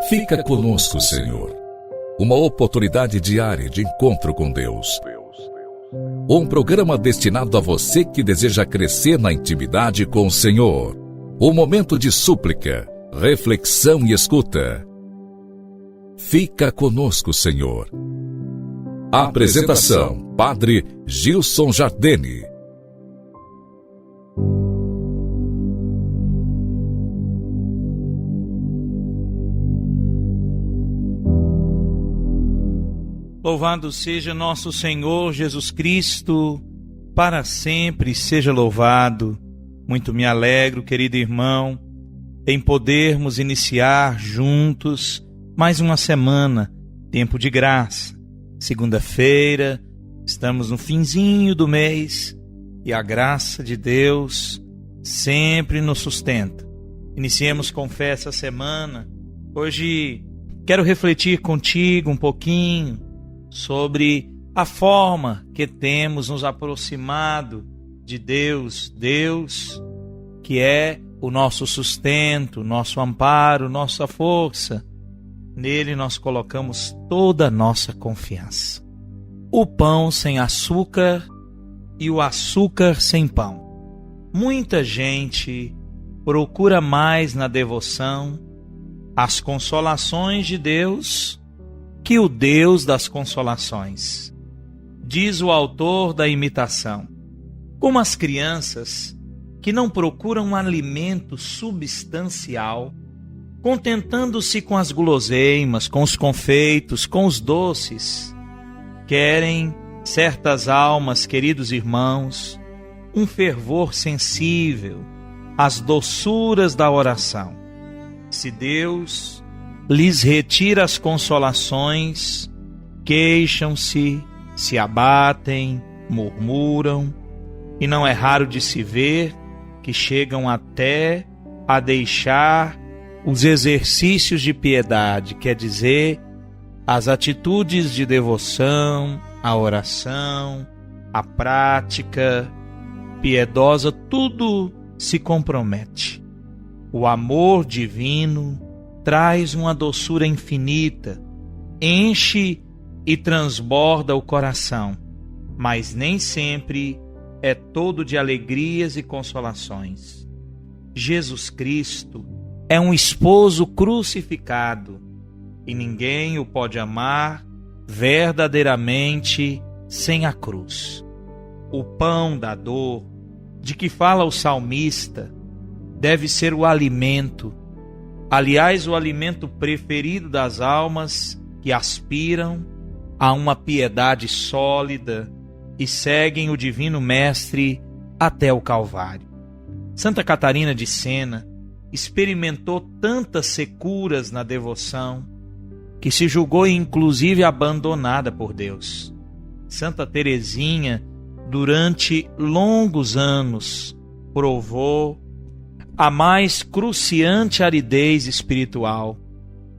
Fica conosco, Senhor. Uma oportunidade diária de encontro com Deus. Um programa destinado a você que deseja crescer na intimidade com o Senhor. Um momento de súplica, reflexão e escuta. Fica conosco, Senhor. Apresentação: Padre Gilson Jardini. Louvado seja nosso Senhor Jesus Cristo, para sempre seja louvado. Muito me alegro, querido irmão, em podermos iniciar juntos mais uma semana, tempo de graça. Segunda-feira, estamos no finzinho do mês e a graça de Deus sempre nos sustenta. Iniciemos com fé essa semana. Hoje quero refletir contigo um pouquinho sobre a forma que temos nos aproximado de Deus, Deus que é o nosso sustento, nosso amparo, nossa força. Nele nós colocamos toda a nossa confiança. O pão sem açúcar e o açúcar sem pão. Muita gente procura mais na devoção as consolações de Deus que o Deus das consolações. Diz o autor da imitação: como as crianças que não procuram um alimento substancial, contentando-se com as guloseimas, com os confeitos, com os doces, querem certas almas, queridos irmãos, um fervor sensível às doçuras da oração. Se Deus lhes retira as consolações, queixam-se, se abatem, murmuram, e não é raro de se ver que chegam até a deixar os exercícios de piedade, quer dizer, as atitudes de devoção, a oração, a prática piedosa, tudo se compromete. O amor divino traz uma doçura infinita, enche e transborda o coração, mas nem sempre é todo de alegrias e consolações. Jesus Cristo é um esposo crucificado e ninguém o pode amar verdadeiramente sem a cruz. O pão da dor, de que fala o salmista, deve ser o alimento. Aliás, o alimento preferido das almas que aspiram a uma piedade sólida e seguem o Divino Mestre até o Calvário. Santa Catarina de Sena experimentou tantas securas na devoção que se julgou inclusive abandonada por Deus. Santa Teresinha, durante longos anos, provou a mais cruciante aridez espiritual.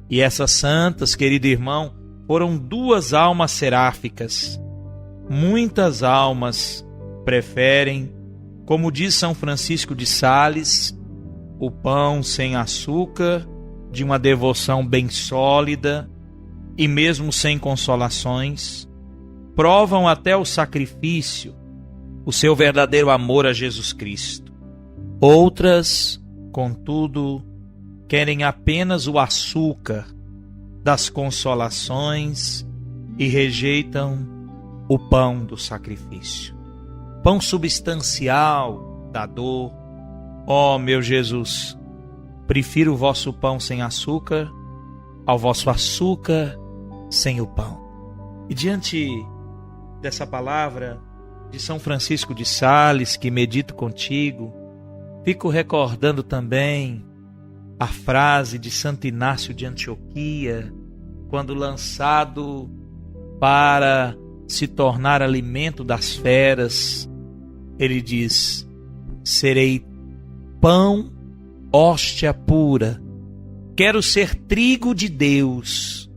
E essas santas, querido irmão, foram duas almas seráficas. Muitas almas preferem, como diz São Francisco de Sales, o pão sem açúcar, de uma devoção bem sólida e mesmo sem consolações. Provam até o sacrifício, o seu verdadeiro amor a Jesus Cristo. Outras, contudo, querem apenas o açúcar das consolações e rejeitam o pão do sacrifício. Pão substancial da dor. Ó meu Jesus, prefiro o vosso pão sem açúcar ao vosso açúcar sem o pão. E diante dessa palavra de São Francisco de Sales, que medito contigo, fico recordando também a frase de Santo Inácio de Antioquia, quando lançado para se tornar alimento das feras, ele diz: serei pão, hóstia pura, quero ser trigo de Deus,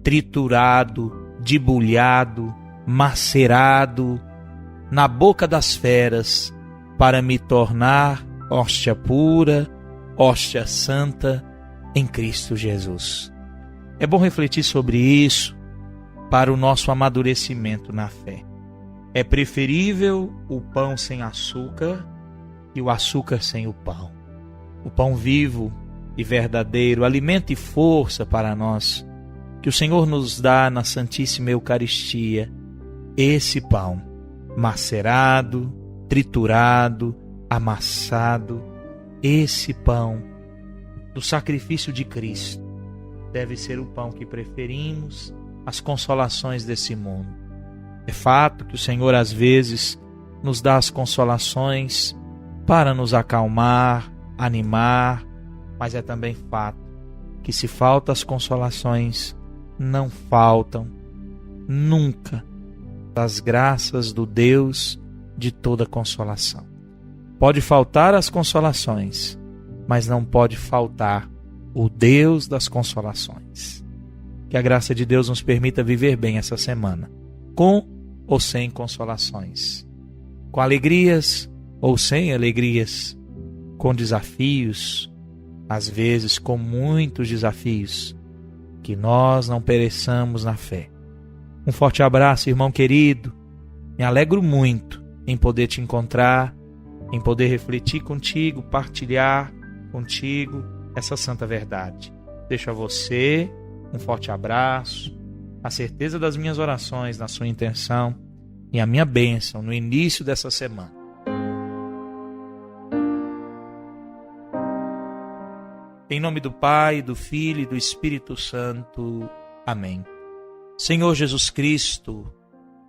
triturado, debulhado, macerado na boca das feras, para me tornar hóstia pura, hóstia santa em Cristo Jesus. É bom refletir sobre isso para o nosso amadurecimento na fé. É preferível o pão sem açúcar e o açúcar sem o pão. O pão vivo e verdadeiro, alimento e força para nós, que o Senhor nos dá na Santíssima Eucaristia, esse pão macerado, triturado, amassado, esse pão do sacrifício de Cristo deve ser o pão que preferimos às consolações desse mundo. É fato que o Senhor às vezes nos dá as consolações para nos acalmar, animar, mas é também fato que se faltam as consolações, não faltam nunca as graças do Deus de toda consolação. Pode faltar as consolações, mas não pode faltar o Deus das consolações. Que a graça de Deus nos permita viver bem essa semana, com ou sem consolações, com alegrias ou sem alegrias, com desafios, às vezes com muitos desafios, que nós não pereçamos na fé. Um forte abraço, irmão querido. Me alegro muito em poder te encontrar, em poder refletir contigo, partilhar contigo essa santa verdade. Deixo a você um forte abraço, a certeza das minhas orações na sua intenção e a minha bênção no início dessa semana. Em nome do Pai, do Filho e do Espírito Santo. Amém. Senhor Jesus Cristo,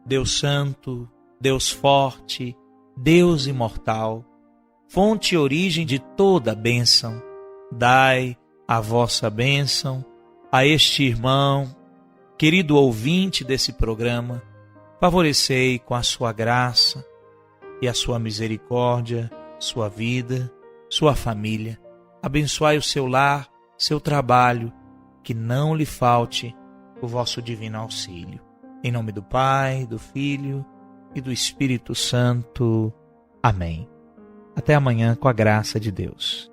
Deus Santo, Deus forte, Deus imortal, fonte e origem de toda bênção, dai a vossa bênção a este irmão, querido ouvinte desse programa, favorecei com a sua graça e a sua misericórdia, sua vida, sua família. Abençoai o seu lar, seu trabalho, que não lhe falte o vosso divino auxílio. Em nome do Pai, do Filho e do Espírito Santo. Amém. Até amanhã, com a graça de Deus.